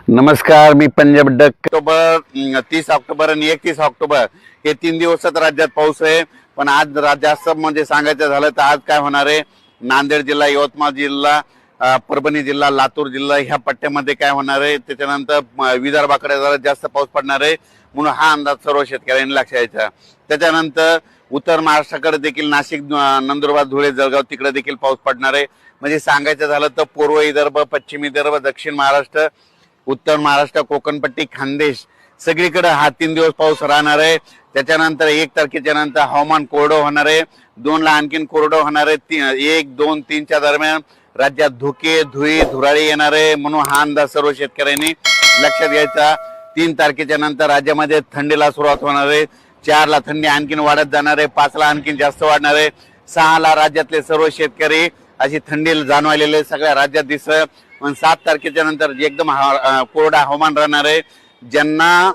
नमस्कार, मी Punjab duck. October 30 October आणि 31 October हे 3 दिवसात राज्यात पाऊस आहे. पण आज जास्त म्हणजे सांगायचं झालं तर आज काय होणार आहे, नांदेड जिल्हा, यवतमाळ जिल्हा, परभणी जिल्हा, लातूर जिल्हा ह्या पट्ट्यामध्ये काय होणार आहे. त्याच्यानंतर विदर्भाकडे जरा जास्त पाऊस पडणार आहे, म्हणून हा अंदाज सर्व शेतकऱ्यांनी लक्षात घ्यायचा. त्याच्यानंतर उत्तर महाराष्ट्राकडे देखील नाशिक, नंदुरबार, धुळे, जळगाव तिकडे देखील पाऊस पडणार आहे. म्हणजे सांगायचं झालं तर पूर्व विदर्भ, पश्चिम विदर्भ, दक्षिण महाराष्ट्र, उत्तर महाराष्ट्र, कोकणपट्टी, खानदेश सगळीकडे हा 3 दिवस पाऊस राहणार आहे. त्याच्यानंतर 1 तारखेच्या नंतर हवामान कोरडं होणार आहे. 2 ला आणखीन कोरडं होणार आहे. 1, 2, 3च्या दरम्यान राज्यात धुके, धुराळी येणार आहे, म्हणून हा अंदाज सर्व शेतकऱ्यांनी लक्षात घ्यायचा. 3 तारखेच्या नंतर राज्यामध्ये थंडीला सुरुवात होणार आहे. 4 ला थंडी आणखीन वाढत जाणार आहे. 5 ला आणखीन जास्त वाढणार आहे. 6 ला राज्यातले सर्व शेतकरी अशी थंडी जाणवायलेले सगळ्या राज्यात दिसत. 7 तारखेच्या नंतर एकदम कोरडा हवामान राहणार आहे. ज्यांना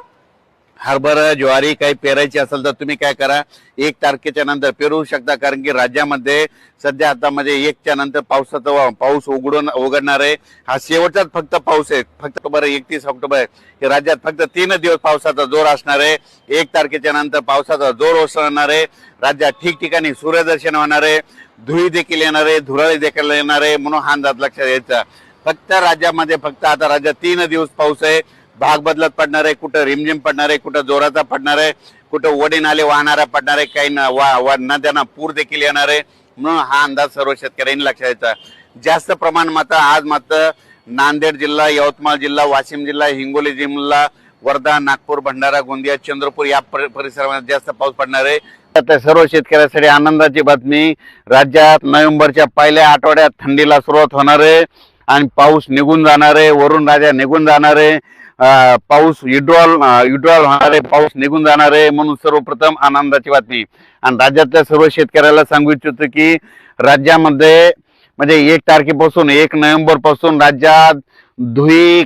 हरभरा, ज्वारी काही पेरायची असेल तर तुम्ही काय करा, 1 तारखेच्या नंतर पेरू शकता. कारण की राज्यामध्ये सध्या आता म्हणजे 1च्या नंतर पाऊस उघडणार आहे. हा शेवटचाच फक्त पाऊस आहे. फक्त ऑक्टोबर 31 ऑक्टोबर हे राज्यात फक्त 3 दिवस पावसाचा जोर असणार आहे. 1 तारखेच्या नंतर पावसाचा जोर ओसरणार आहे. राज्यात ठिकठिकाणी सूर्यदर्शन होणार आहे. धुळी देखील येणार आहे, धुराळी देखील येणार आहे, म्हणून हा अंदाज लक्षात घ्यायचा. फक्त राज्यामध्ये आता राज्यात 3 दिवस पाऊस आहे. भाग बदलत पडणार आहे. कुठं रिमझिम पडणार आहे, कुठं जोराचा पडणार आहे, कुठं वडी नाले वाहणारा पडणार आहे, काही नद्यांना पूर देखील येणार आहे, म्हणून हा अंदाज सर्व शेतकऱ्यांनी लक्षात घ्यायचा. जास्त प्रमाण मात्र आज मात्र नांदेड जिल्हा, यवतमाळ जिल्हा, वाशिम जिल्हा, हिंगोली जिल्हा, वर्धा, नागपूर, भंडारा, गोंदिया, चंद्रपूर या परिसरामध्ये जास्त पाऊस पडणार आहे. तर सर्व शेतकऱ्यांसाठी आनंदाची बातमी, राज्यात नोव्हेंबरच्या पहिल्या आठवड्यात थंडीला सुरुवात होणार आहे आणि पाऊस निघून जाणार आहे. वरून राजा निघून जाणार आहे. पाऊस विड्रॉल होणार आहे, पाऊस निघून जाणार आहे, म्हणून सर्वप्रथम आनंदाची बातमी. आणि राज्यातल्या सर्व शेतकऱ्याला सांगू इच्छितो की राज्यामध्ये म्हणजे 1 तारखेपासून 1 नोव्हेंबर पासून राज्यात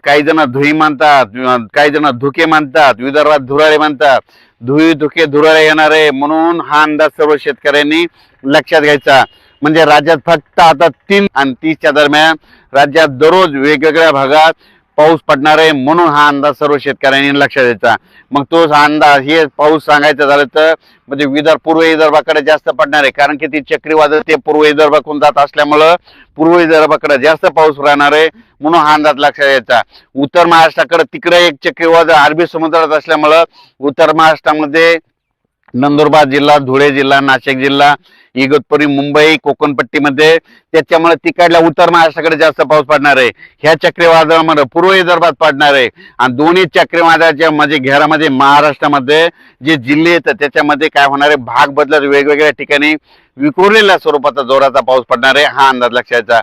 काही जण धुई मानतात, काही जण धुके मानतात, विदर्भात धुराळे मानतात. धुके धुराळे येणार आहे, म्हणून हा अंदाज सर्व शेतकऱ्यांनी लक्षात घ्यायचा. म्हणजे राज्यात फक्त आता 3 आणि 30च्या दरम्यान राज्यात दररोज वेगवेगळ्या भागात पाऊस पडणार आहे, म्हणून हा अंदाज सर्व शेतकऱ्यांनी लक्षात द्यायचा. मग तो अंदाज हे पाऊस सांगायचं झालं तर म्हणजे पूर्व विदर्भाकडे जास्त पडणार आहे. कारण की ती चक्रीवादळ ते पूर्व विदर्भाकडून जात असल्यामुळं पूर्व विदर्भाकडे जास्त पाऊस राहणार आहे, म्हणून हा अंदाज लक्षात द्यायचा. उत्तर महाराष्ट्राकडे तिकडे एक चक्रीवादळ अरबी समुद्रात असल्यामुळं उत्तर महाराष्ट्रामध्ये नंदुरबार जिल्हा, धुळे जिल्हा, नाशिक जिल्हा, इगतपुरी, मुंबई, कोकणपट्टीमध्ये त्याच्यामुळे तिकडल्या उत्तर महाराष्ट्राकडे जास्त पाऊस पडणार आहे. ह्या चक्रीवादळामध्ये पूर्व विदर्भात पडणार आहे. आणि दोन्ही चक्रीवादळाच्या म्हणजे घेरामध्ये महाराष्ट्रामध्ये जे जिल्हे येतात त्याच्यामध्ये काय होणार आहे, भाग बदलत वेगवेगळ्या ठिकाणी विखुरलेल्या स्वरूपाचा जोराचा पाऊस पडणार आहे, हा अंदाज लक्षात घ्यायचा.